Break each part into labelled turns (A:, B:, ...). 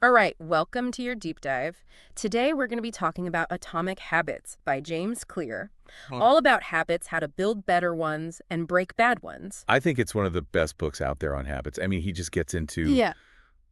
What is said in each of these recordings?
A: All right, welcome to your deep dive. Today we're going to be talking about Atomic Habits by James Clear.
B: Huh.
A: All about habits, how to build better ones and break bad ones.
B: I think it's one of the best books out there on habits. I mean, he just gets into
A: Yeah.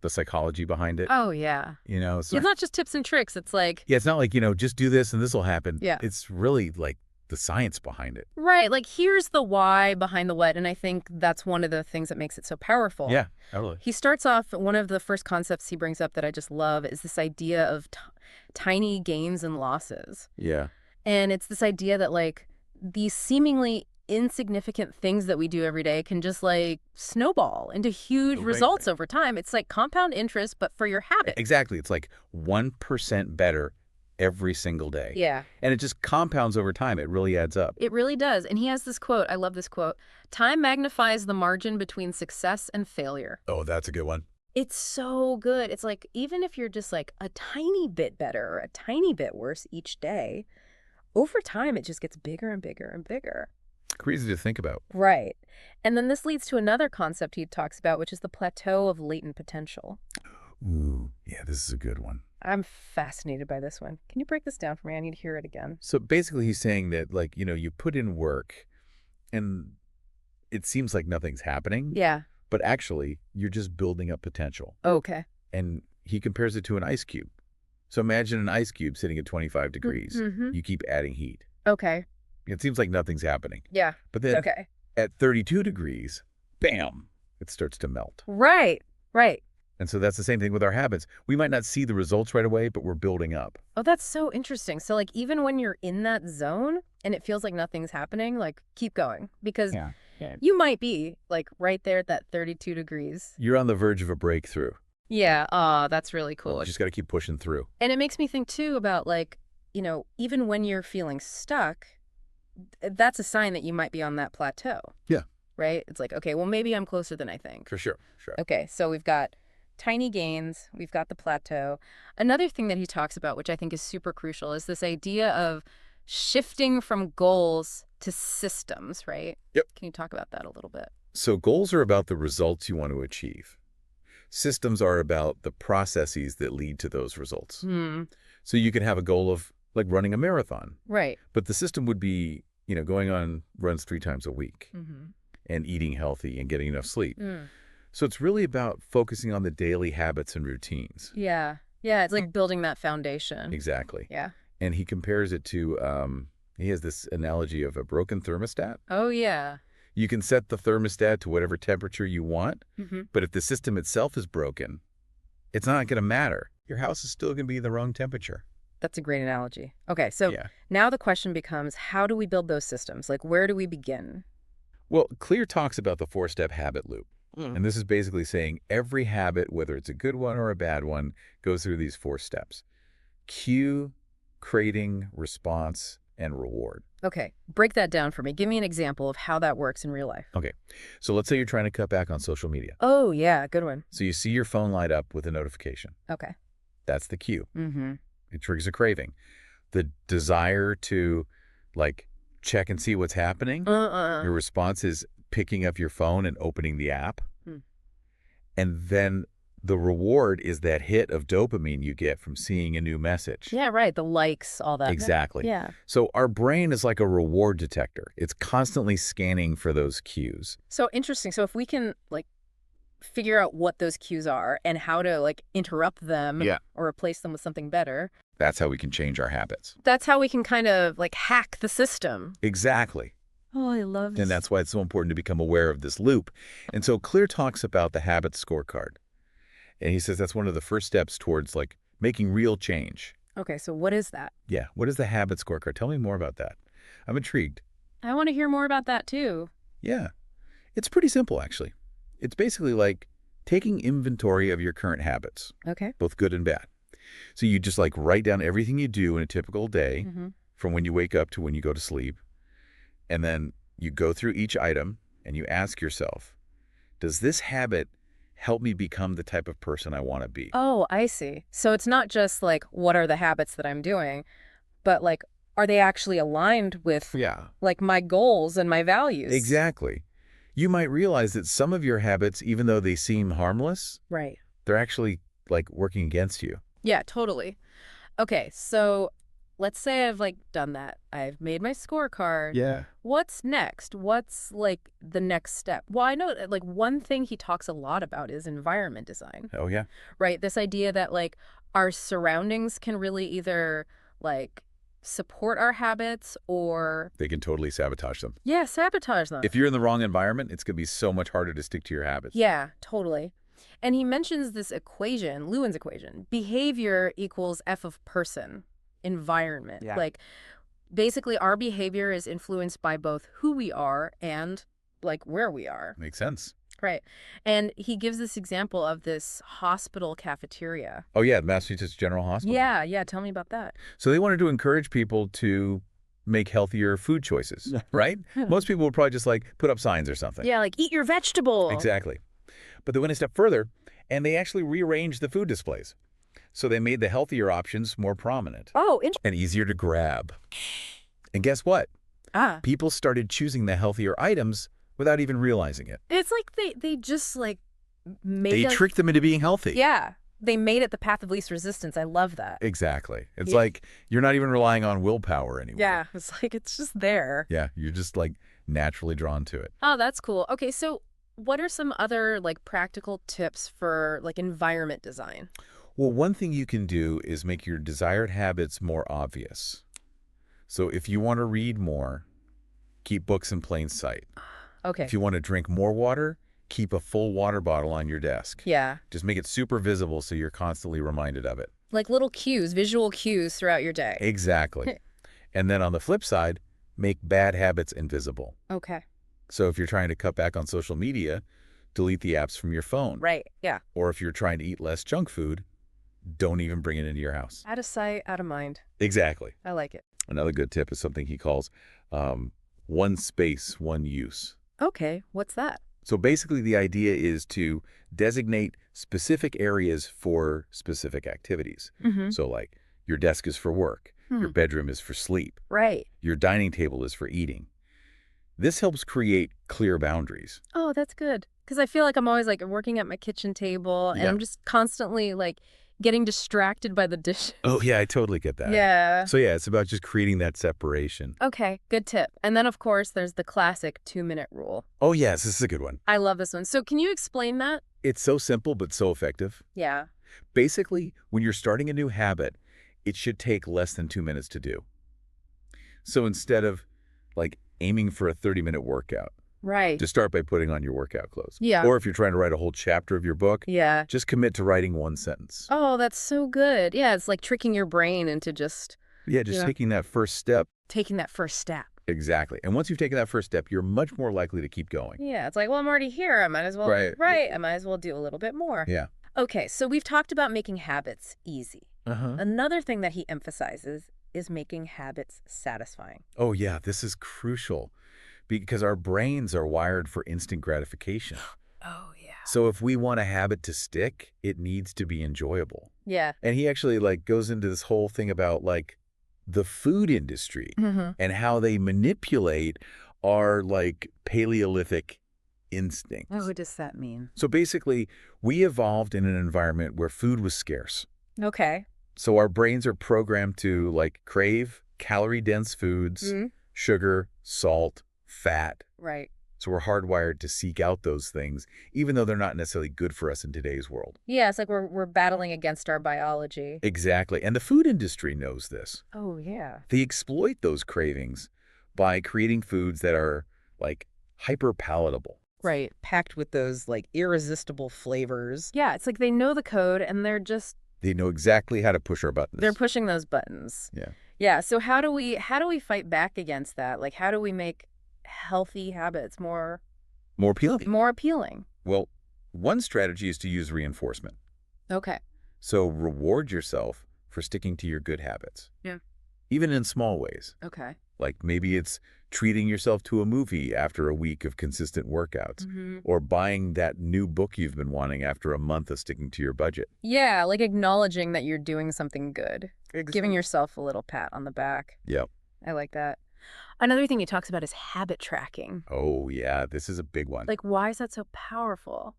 B: the psychology behind it,
A: Oh, yeah.
B: So
A: It's not just tips and tricks. It's like,
B: yeah, it's not like, just do this and this will happen.
A: yeah.
B: It's really like the science behind it.
A: Right, like here's the why behind the what, and I think that's one of the things that makes it so powerful.
B: Yeah, totally.
A: He starts off, one of the first concepts he brings up that I just love is this idea of tiny gains and losses.
B: Yeah.
A: And it's this idea that, like, these seemingly insignificant things that we do every day can just, like, snowball into huge
B: Right.
A: results over time. It's like compound interest, but for your habit.
B: Exactly. It's like 1% better every single day.
A: Yeah.
B: And it just compounds over time. It really adds up.
A: It really does. And he has this quote. I love this quote. Time magnifies the margin between success and failure.
B: Oh, that's a good one.
A: It's so good. It's like, even if you're just like a tiny bit better or a tiny bit worse each day, over time, it just gets bigger and bigger and bigger.
B: Crazy to think about.
A: Right. And then this leads to another concept he talks about, which is the plateau of latent potential.
B: Ooh, yeah, this is a good one.
A: I'm fascinated by this one. Can you break this down for me? I need to hear it again.
B: So basically he's saying that, like, you put in work and it seems like nothing's happening.
A: Yeah.
B: But actually, you're just building up potential.
A: Okay.
B: And he compares it to an ice cube. So imagine an ice cube sitting at 25 degrees.
A: Mm-hmm.
B: You keep adding heat.
A: Okay.
B: It seems like nothing's happening.
A: Yeah.
B: But then
A: Okay.
B: at 32 degrees, bam, it starts to melt.
A: Right. Right.
B: And so that's the same thing with our habits. We might not see the results right away, but we're building up.
A: Oh, that's so interesting. So, like, even when you're in that zone and it feels like nothing's happening, like, keep going. Because
B: Yeah.
A: you might be, like, right there at that 32 degrees.
B: You're on the verge of a breakthrough.
A: Yeah. Oh, that's really cool.
B: You just got to keep pushing through.
A: And it makes me think, too, about, like, even when you're feeling stuck, that's a sign that you might be on that plateau.
B: Yeah.
A: Right? It's like, okay, well, maybe I'm closer than I think.
B: For sure. Sure.
A: Okay, so we've got tiny gains, we've got the plateau. Another thing that he talks about, which I think is super crucial, is this idea of shifting from goals to systems, right?
B: Yep.
A: Can you talk about that a little bit?
B: So goals are about the results you want to achieve. Systems are about the processes that lead to those results. So you can have a goal of, like, running a marathon.
A: Right.
B: But the system would be, going on runs 3 times a week
A: Mm-hmm.
B: and eating healthy and getting enough sleep.
A: Mm.
B: So it's really about focusing on the daily habits and routines.
A: Yeah. Yeah, it's like building that foundation.
B: Exactly.
A: Yeah.
B: And he compares it to, he has this analogy of a broken thermostat.
A: Oh, yeah.
B: You can set the thermostat to whatever temperature you want,
A: Mm-hmm.
B: but if the system itself is broken, it's not going to matter. Your house is still going to be the wrong temperature.
A: That's a great analogy. Okay, so
B: Yeah.
A: now the question becomes, how do we build those systems? Like, where do we begin?
B: Well, Clear talks about the 4-step habit loop. And this is basically saying every habit, whether it's a good one or a bad one, goes through these 4 steps. Cue, crating, response, and reward.
A: Okay, break that down for me. Give me an example of how that works in real life.
B: Okay, so let's say you're trying to cut back on social media.
A: Oh, yeah, good one.
B: So you see your phone light up with a notification.
A: Okay.
B: That's the cue.
A: Mm-hmm.
B: It triggers a craving. The desire to, like, check and see what's happening. Your response is picking up your phone and opening the app. And then the reward is that hit of dopamine you get from seeing a new message.
A: Yeah, right. The likes, all that.
B: Exactly.
A: Yeah.
B: So our brain is like a reward detector. It's constantly scanning for those cues.
A: So interesting. So if we can, like, figure out what those cues are and how to, like, interrupt them or replace them with something better,
B: That's how we can change our habits.
A: that's how we can kind of, like, hack the system.
B: Exactly.
A: Oh, I love this.
B: And that's why it's so important to become aware of this loop. And so Clear talks about the habit scorecard. And he says that's one of the first steps towards, like, making real change.
A: Okay, so what is that?
B: Yeah. What is the habit scorecard? Tell me more about that. I'm intrigued.
A: I want to hear more about that, too.
B: Yeah. It's pretty simple, actually. It's basically like taking inventory of your current habits,
A: Okay.
B: both good and bad. So you just, like, write down everything you do in a typical day
A: Mm-hmm.
B: from when you wake up to when you go to sleep. And then you go through each item and you ask yourself, does this habit help me become the type of person I want to be?
A: Oh, I see. So it's not just, like, what are the habits that I'm doing, but, like, are they actually aligned with,
B: Yeah.
A: like, my goals and my values?
B: Exactly. You might realize that some of your habits, even though they seem harmless,
A: Right.
B: they're actually like working against you.
A: Yeah, totally. Okay, so let's say I've like done that. I've made my scorecard.
B: Yeah.
A: What's next? What's like the next step? Well, I know like one thing he talks a lot about is environment design,
B: Oh, yeah.
A: right? This idea that like our surroundings can really either like support our habits or,
B: They can totally sabotage them.
A: yeah, sabotage them.
B: If you're in the wrong environment, it's going to be so much harder to stick to your habits.
A: Yeah, totally. And he mentions this equation, Lewin's equation, behavior equals F of person, environment.
B: Yeah.
A: Like basically our behavior is influenced by both who we are and like where we are.
B: Makes sense.
A: Right. And he gives this example of this hospital cafeteria.
B: Oh, yeah, Massachusetts General Hospital.
A: Yeah. Tell me about that.
B: So they wanted to encourage people to make healthier food choices, right? Most people would probably just like put up signs or something.
A: Yeah, like eat your vegetable.
B: Exactly. But they went a step further, and they actually rearranged the food displays. So they made the healthier options more prominent
A: Oh,
B: and easier to grab. And guess what? People started choosing the healthier items without even realizing it.
A: it's like they just like made
B: They
A: us.
B: tricked them into being healthy.
A: Yeah. They made it the path of least resistance. I love that.
B: Exactly. It's
A: Yeah.
B: like you're not even relying on willpower anymore.
A: Yeah, it's like it's just there.
B: Yeah, you're just like naturally drawn to it.
A: Oh, that's cool. Okay, so what are some other like practical tips for like environment design?
B: Well, one thing you can do is make your desired habits more obvious. So if you want to read more, keep books in plain sight.
A: Okay.
B: If you want to drink more water, keep a full water bottle on your desk.
A: Yeah.
B: Just make it super visible so you're constantly reminded of it.
A: Like little cues, visual cues throughout your day.
B: Exactly. And then on the flip side, make bad habits invisible.
A: Okay.
B: So if you're trying to cut back on social media, delete the apps from your phone.
A: Right. Yeah.
B: Or if you're trying to eat less junk food, don't even bring it into your house.
A: Out of sight, out of mind.
B: Exactly.
A: I like it.
B: Another good tip is something he calls one space, one use.
A: Okay. What's that?
B: So basically the idea is to designate specific areas for specific activities.
A: Mm-hmm.
B: So like your desk is for work, your bedroom is for sleep,
A: Right.
B: your dining table is for eating. This helps create clear boundaries.
A: Oh, that's good. Because I feel like I'm always like working at my kitchen table and
B: Yeah.
A: I'm just constantly like getting distracted by the dishes.
B: Oh, yeah, I totally get that.
A: Yeah.
B: So yeah, it's about just creating that separation.
A: Okay, good tip. And then, of course, there's the classic 2-minute rule.
B: Oh, yes, this is a good one.
A: I love this one. So can you explain that?
B: It's so simple but so effective.
A: Yeah.
B: Basically, when you're starting a new habit, it should take less than 2 minutes to do. So instead of like aiming for a 30-minute workout,
A: Right.
B: just start by putting on your workout clothes.
A: Yeah.
B: Or if you're trying to write a whole chapter of your book,
A: Yeah.
B: just commit to writing one sentence.
A: Oh, that's so good. Yeah, it's like tricking your brain into just
B: Yeah, just
A: Yeah.
B: taking that first step.
A: taking that first step.
B: Exactly. And once you've taken that first step, you're much more likely to keep going.
A: Yeah, it's like, well, I'm already here. I might as well.
B: Right.
A: I might as well do a little bit more.
B: Yeah.
A: Okay, so we've talked about making habits easy.
B: Uh-huh.
A: Another thing that he emphasizes is making habits satisfying.
B: Oh, yeah, this is crucial because our brains are wired for instant gratification.
A: Oh, yeah.
B: So if we want a habit to stick, it needs to be enjoyable.
A: Yeah.
B: And he actually like goes into this whole thing about like the food industry
A: Mm-hmm.
B: and how they manipulate our like Paleolithic instincts.
A: What does that mean?
B: So basically, we evolved in an environment where food was scarce.
A: Okay.
B: So our brains are programmed to like crave calorie-dense foods,
A: Mhm.
B: sugar, salt, fat.
A: Right.
B: So we're hardwired to seek out those things, even though they're not necessarily good for us in today's world.
A: Yeah, it's like we're battling against our biology.
B: Exactly. And the food industry knows this.
A: Oh, yeah.
B: They exploit those cravings by creating foods that are like hyper palatable.
C: Right, packed with those like irresistible flavors.
A: Yeah, it's like they know the code and
B: They know exactly how to push our buttons.
A: they're pushing those buttons.
B: Yeah.
A: Yeah, so how do we fight back against that? Like how do we make healthy habits more
B: More appealing.
A: appealing?
B: Well, one strategy is to use reinforcement.
A: Okay.
B: So reward yourself for sticking to your good habits.
A: Yeah.
B: Even in small ways.
A: Okay.
B: Like maybe it's treating yourself to a movie after a week of consistent workouts.
A: Mm-hmm.
B: Or buying that new book you've been wanting after a month of sticking to your budget.
A: Yeah, like acknowledging that you're doing something good. Giving yourself a little pat on the back.
B: Yep.
A: I like that. Another thing he talks about is habit tracking.
B: Oh, yeah. This is a big one.
A: Like, why is that so powerful?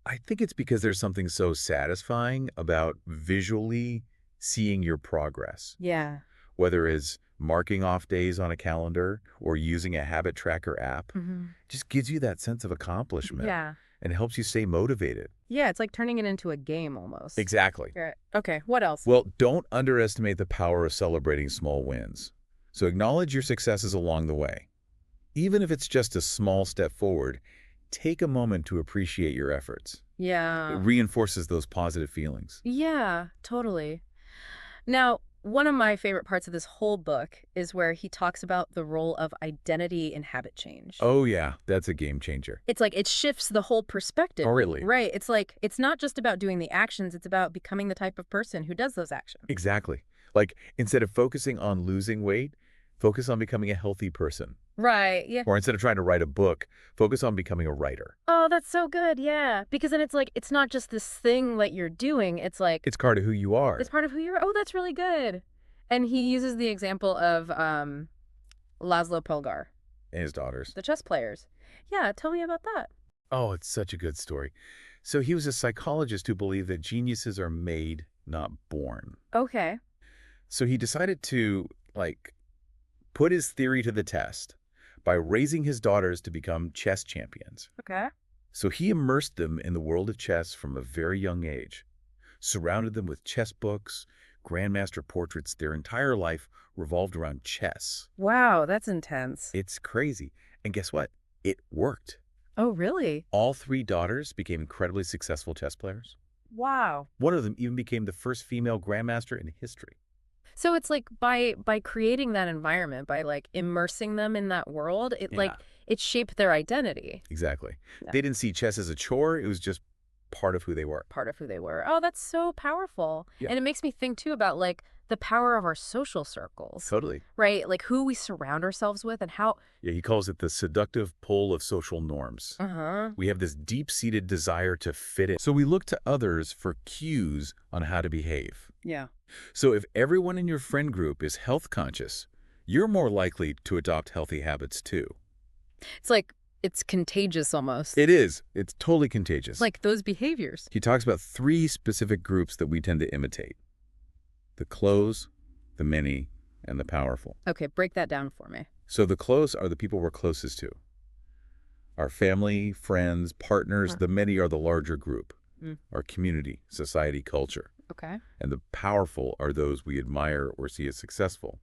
B: I think it's because there's something so satisfying about visually seeing your progress,
A: Yeah.
B: whether it's marking off days on a calendar or using a habit tracker app. Just gives you that sense of accomplishment
A: Yeah.
B: and helps you stay motivated.
A: Yeah, it's like turning it into a game almost.
B: Exactly.
A: Right. Okay, what else?
B: Well, don't underestimate the power of celebrating small wins. So acknowledge your successes along the way. Even if it's just a small step forward, take a moment to appreciate your efforts. It
A: Yeah.
B: reinforces those positive feelings.
A: Yeah, totally. Now, one of my favorite parts of this whole book is where he talks about the role of identity in habit change.
B: Oh yeah, that's a game changer.
A: It's like it shifts the whole perspective.
B: Oh, really?
A: Right. It's like it's not just about doing the actions, it's about becoming the type of person who does those actions.
B: Exactly. Like, instead of focusing on losing weight, focus on becoming a healthy person.
A: Right. Yeah.
B: Or instead of trying to write a book, focus on becoming a writer.
A: Oh, that's so good. Yeah. Because then it's like it's not just this thing that you're doing, it's like
B: It's part of who you are.
A: it's part of who you are. Oh, that's really good. And he uses the example of Laszlo Polgar,
B: And his daughters.
A: the chess players. Yeah, tell me about that.
B: Oh, it's such a good story. So he was a psychologist who believed that geniuses are made, not born.
A: Okay.
B: So he decided to, put his theory to the test by raising his daughters to become chess champions.
A: Okay.
B: So he immersed them in the world of chess from a very young age, surrounded them with chess books, grandmaster portraits. Their entire life revolved around chess.
A: Wow, that's intense.
B: It's crazy. And guess what? It worked.
A: Oh, really?
B: All three daughters became incredibly successful chess players.
A: Wow.
B: One of them even became the first female grandmaster in history.
A: So it's like by creating that environment, by like immersing them in that world,
B: Yeah.
A: it shaped their identity.
B: Exactly.
A: Yeah.
B: They didn't see chess as a chore. It was just part of who they were.
A: Part of who they were. Oh, that's so powerful.
B: Yeah.
A: And it makes me think too about like the power of our social circles,
B: Totally.
A: right? Like who we surround ourselves with and how.
B: Yeah, he calls it the seductive pull of social norms.
A: Uh-huh.
B: We have this deep-seated desire to fit in. So we look to others for cues on how to behave.
A: Yeah.
B: So if everyone in your friend group is health conscious, you're more likely to adopt healthy habits too.
A: It's like it's contagious almost.
B: It is. It's totally contagious.
A: Like those behaviors.
B: He talks about 3 specific groups that we tend to imitate: the close, the many, and the powerful.
A: Okay, break that down for me.
B: So the close are the people we're closest to. Our family, friends, partners.
A: Huh.
B: The many are the larger group.
A: Mm.
B: Our community, society, culture.
A: Okay.
B: And the powerful are those we admire or see as successful.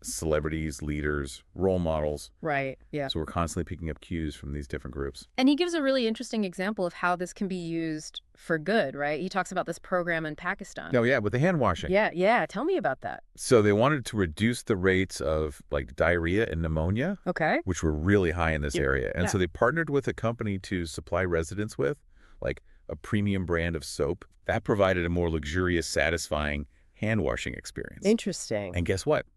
B: Celebrities, leaders, role models.
A: Right. Yeah.
B: So we're constantly picking up cues from these different groups.
A: And he gives a really interesting example of how this can be used for good, right? He talks about this program in Pakistan.
B: Oh, yeah, with the hand washing.
A: Yeah. Tell me about that.
B: So they wanted to reduce the rates of diarrhea and pneumonia,
A: Okay.
B: which were really high in this
A: Yeah.
B: area. And
A: Yeah.
B: so they partnered with a company to supply residents with a premium brand of soap that provided a more luxurious, satisfying hand washing experience.
A: Interesting.
B: And guess what?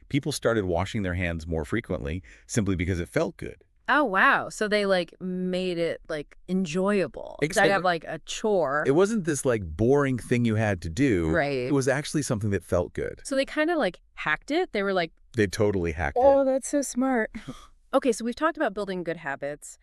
B: People started washing their hands more frequently simply because it felt good.
A: Oh, wow. So they like made it like enjoyable. Instead
B: Exactly.
A: of like a chore.
B: It wasn't this boring thing you had to do.
A: Right.
B: It was actually something that felt good.
A: So they kind of like hacked it. They were like,
B: They totally hacked
A: oh,
B: it.
A: that's so smart. Okay, so we've talked about building good habits.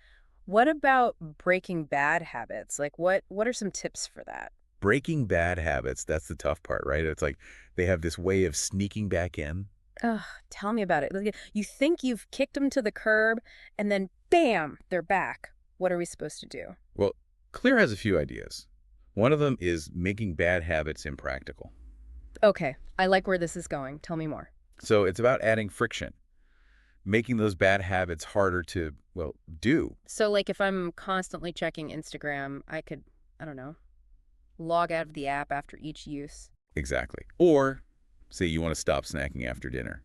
A: What about breaking bad habits? Like what are some tips for that?
B: Breaking bad habits, that's the tough part, right? It's like they have this way of sneaking back in.
A: Ugh, tell me about it. Like, you think you've kicked them to the curb and then bam, they're back. What are we supposed to do?
B: Well, Clear has a few ideas. One of them is making bad habits impractical.
A: Okay, I like where this is going. Tell me more.
B: So it's about adding friction, making those bad habits harder to, do.
A: So like if I'm constantly checking Instagram, I could, I don't know, log out of the app after each use.
B: Exactly. Or say you want to stop snacking after dinner.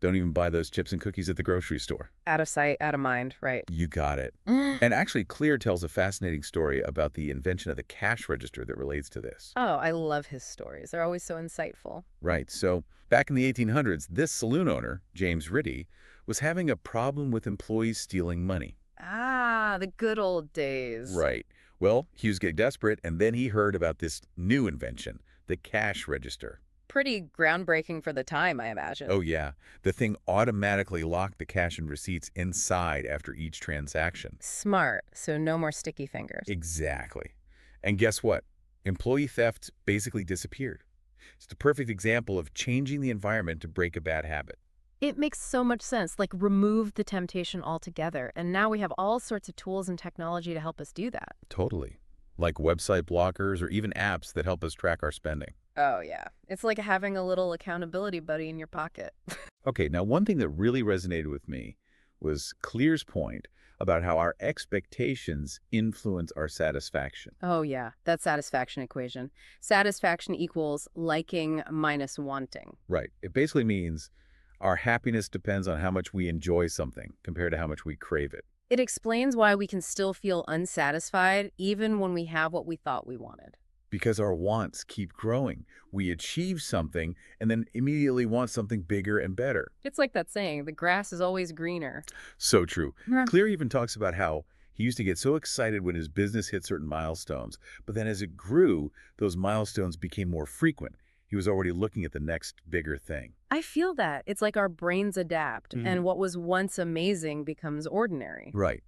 B: Don't even buy those chips and cookies at the grocery store.
A: Out of sight, out of mind, right?
B: You got it.
A: Oh,
B: And actually, Clear tells a fascinating story about the invention of the cash register that relates to this.
A: I love his stories. They're always so insightful.
B: Right. So back in the 1800s, this saloon owner, James Ritty, was having a problem with employees stealing money.
A: Ah, the good old days.
B: Right. Well, he was getting desperate, and then he heard about this new invention, the cash register.
A: pretty groundbreaking for the time, I imagine.
B: Oh, yeah. The thing automatically locked the cash and receipts inside after each transaction.
A: Smart, so no more sticky fingers.
B: Exactly. And guess what? Employee theft basically disappeared. It's the perfect example of changing the environment to break a bad habit.
A: It makes so much sense, like remove the temptation altogether. And now we have all sorts of tools and technology to help us do that.
B: Totally. Like website blockers or even apps that help us track our spending.
A: Oh, yeah. It's like having a little accountability buddy in your pocket.
B: Okay, now one thing that really resonated with me was Clear's point about how our expectations influence our satisfaction.
A: Oh, yeah. That satisfaction equation. Satisfaction equals liking minus wanting.
B: Right. It basically means our happiness depends on how much we enjoy something compared to how much we crave it.
A: It explains why we can still feel unsatisfied even when we have what we thought we wanted.
B: Because our wants keep growing. We achieve something and then immediately want something bigger and better.
A: It's like that saying, the grass is always greener.
B: So true.
A: Yeah.
B: Clear even talks about how he used to get so excited when his business hit certain milestones, but then as it grew, those milestones became more frequent. He was already looking at the next bigger thing.
A: I feel that. It's like our brains adapt, and what was once amazing becomes ordinary.
B: Right.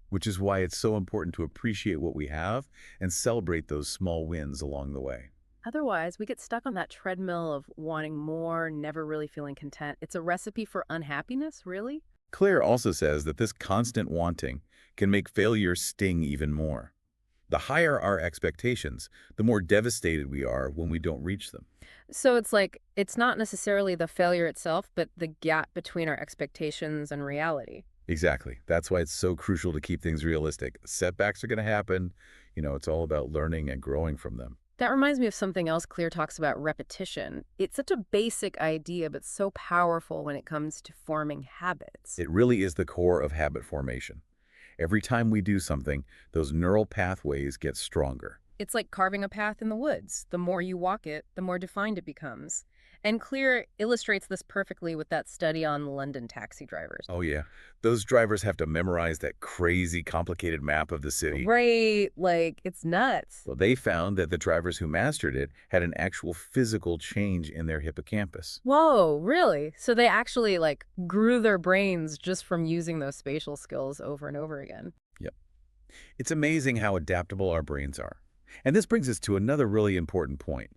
B: Which is why it's so important to appreciate what we have and celebrate those small wins along the way.
A: Otherwise, we get stuck on that treadmill of wanting more, never really feeling content. It's a recipe for unhappiness, really?
B: Claire also says that this constant wanting can make failure sting even more. The higher our expectations, the more devastated we are when we don't reach them.
A: So it's like, it's not necessarily the failure itself, but the gap between our expectations and reality.
B: Exactly. That's why it's so crucial to keep things realistic. Setbacks are going to happen. It's all about learning and growing from them.
A: That reminds me of something else Clear talks about: repetition. It's such a basic idea, but so powerful when it comes to forming habits.
B: It really is the core of habit formation. Every time we do something, those neural pathways get stronger.
A: It's like carving a path in the woods. The more you walk it, the more defined it becomes. And Clear illustrates this perfectly with that study on London taxi drivers.
B: Oh, yeah. Those drivers have to memorize that crazy, complicated map of the city.
A: Right, like, it's nuts.
B: Well, they found that the drivers who mastered it had an actual physical change in their hippocampus.
A: Whoa, really? So they actually, like, grew their brains just from using those spatial skills over and over again.
B: Yep. It's amazing how adaptable our brains are. And this brings us to another really important point: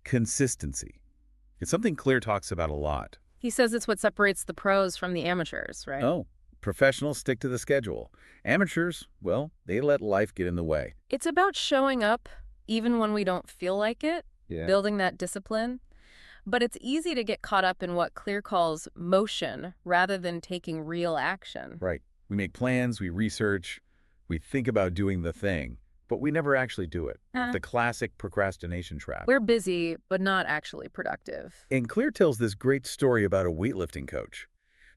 B: consistency. It's something Clear talks about a lot.
A: He says it's what separates the pros from the amateurs, right?
B: Oh, professionals stick to the schedule. Amateurs, well, they let life get in the way.
A: It's about showing up even when we don't feel like it,
B: Yeah.
A: building that discipline. But it's easy to get caught up in what Clear calls motion rather than taking real action.
B: Right. We make plans, we research, we think about doing the thing, but we never actually do it. The classic procrastination trap.
A: We're busy, but not actually productive.
B: And Clear tells this great story about a weightlifting coach.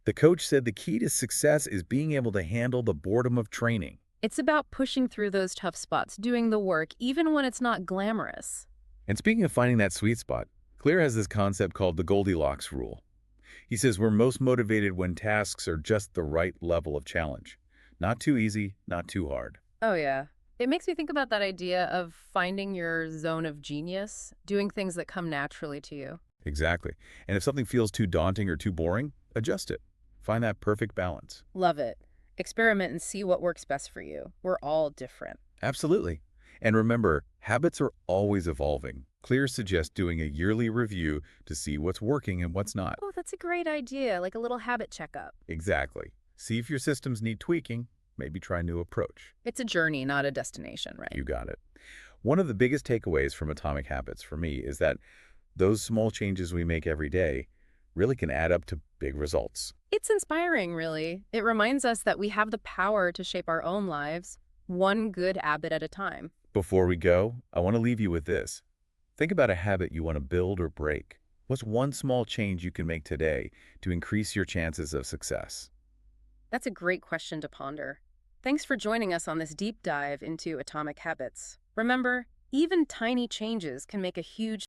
B: The coach said the key to success is being able to handle the boredom of training.
A: It's about pushing through those tough spots, doing the work, even when it's not glamorous.
B: And speaking of finding that sweet spot, Clear has this concept called the Goldilocks rule. He says we're most motivated when tasks are just the right level of challenge. Not too easy, not too hard.
A: Oh, yeah. It makes me think about that idea of finding your zone of genius, doing things that come naturally to you.
B: Exactly. And if something feels too daunting or too boring, adjust it. Find that perfect balance.
A: Love it. Experiment and see what works best for you. We're all different.
B: Absolutely. And remember, habits are always evolving. Clear suggests doing a yearly review to see what's working and what's not.
A: Oh, that's a great idea, like a little habit checkup.
B: Exactly. See if your systems need tweaking. Maybe try a new approach.
A: It's a journey, not a destination, right?
B: You got it. One of the biggest takeaways from Atomic Habits for me is that those small changes we make every day really can add up to big results.
A: It's inspiring, really. It reminds us that we have the power to shape our own lives, one good habit at a time.
B: Before we go, I want to leave you with this. Think about a habit you want to build or break. What's one small change you can make today to increase your chances of success?
A: That's a great question to ponder. Thanks for joining us on this deep dive into Atomic Habits. Remember, even tiny changes can make a huge